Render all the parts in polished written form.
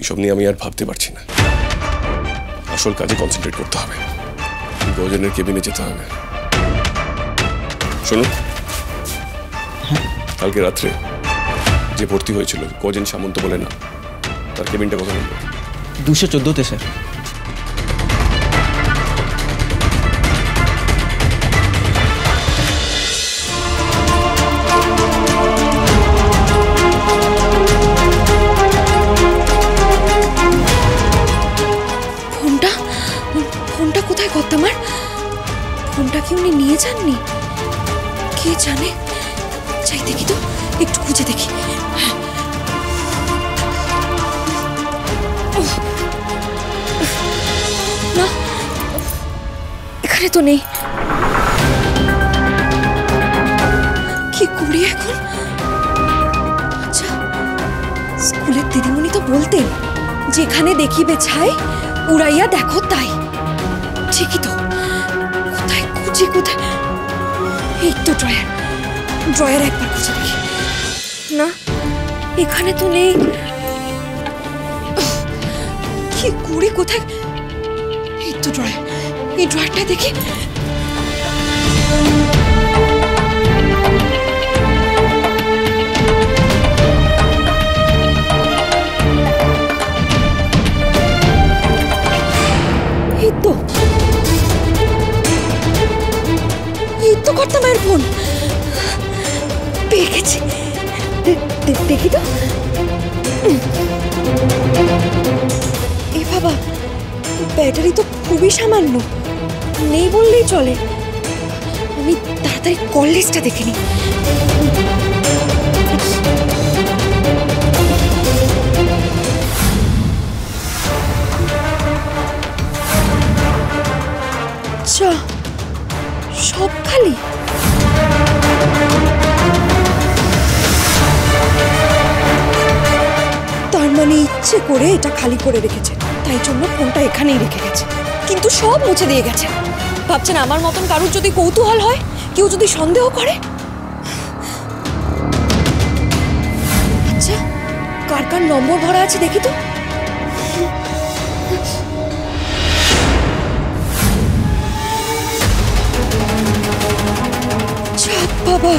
এইসব নিয়ে আমি আর ভাবতে পারছি না। আসল কাজে কনসেন্ট্রেট করতে হবে। গজেনের কেবিনে যেতে হবে। শোনো, কালকে রাত্রে যে ভর্তি হয়েছিল গজেন সামন্ত বলে না, তার কেবিনটা কত নম্বর? 214-তে স্যার। ফোনটা কোথায় কর্তামার? ফোনটা কি উনি নিয়ে যাননি? কে জানে, চাই দেখি তো, একটু খুঁজে দেখি। না, এখানে তো নেই। কি করি এখন? আচ্ছা, স্কুলের দিদিমণি তো বলতেন, যেখানে দেখিবে ছাই উড়াইয়া দেখো তাই। ঠিকই তো, কোথায় খুঁজি, কোথায়? এই তো ড্রয়ার একবার খুঁজে দেখি। না, এখানে তো নেই। কি করি, কোথায়? এই তো ড্রয়ার, এই ড্রয়ারটা দেখি। এই তো কর্তামায়ের ফোন পেয়ে গেছি। দেখি তো। এ বাবা, ব্যাটারি তো খুবই সামান্য, নেই বললেই চলে। আমি তাড়াতাড়ি কল লিস্টটা দেখে নিই। আচ্ছা, সব খালি। তার মানে ইচ্ছে করে এটা খালি করে রেখেছে, তাই জন্য ফোনটা এখানেই রেখে গেছে, কিন্তু সব মুছে দিয়ে গেছে। ভাবছেন আমার মতন কারুর যদি কৌতূহল হয়, কেউ যদি সন্দেহ করে? আচ্ছা, কার কার নম্বর ভরা আছে দেখি তো। বাবা,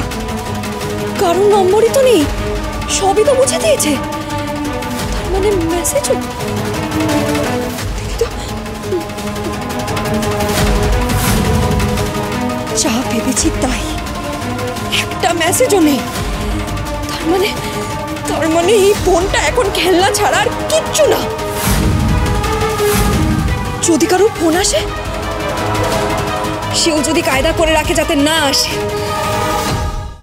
কারোর নম্বরই তো নেই, সবই তো মুছে দিয়েছে। তার মানে মেসেজও। যা ভেবেছি তাই, একটা মেসেজও নেই। তার মানে এই ফোনটা এখন খেলনা ছাড়া আর কিচ্ছু না। যদি কারোর ফোন আসে, সেও যদি কায়দা করে রাখে যাতে না আসে।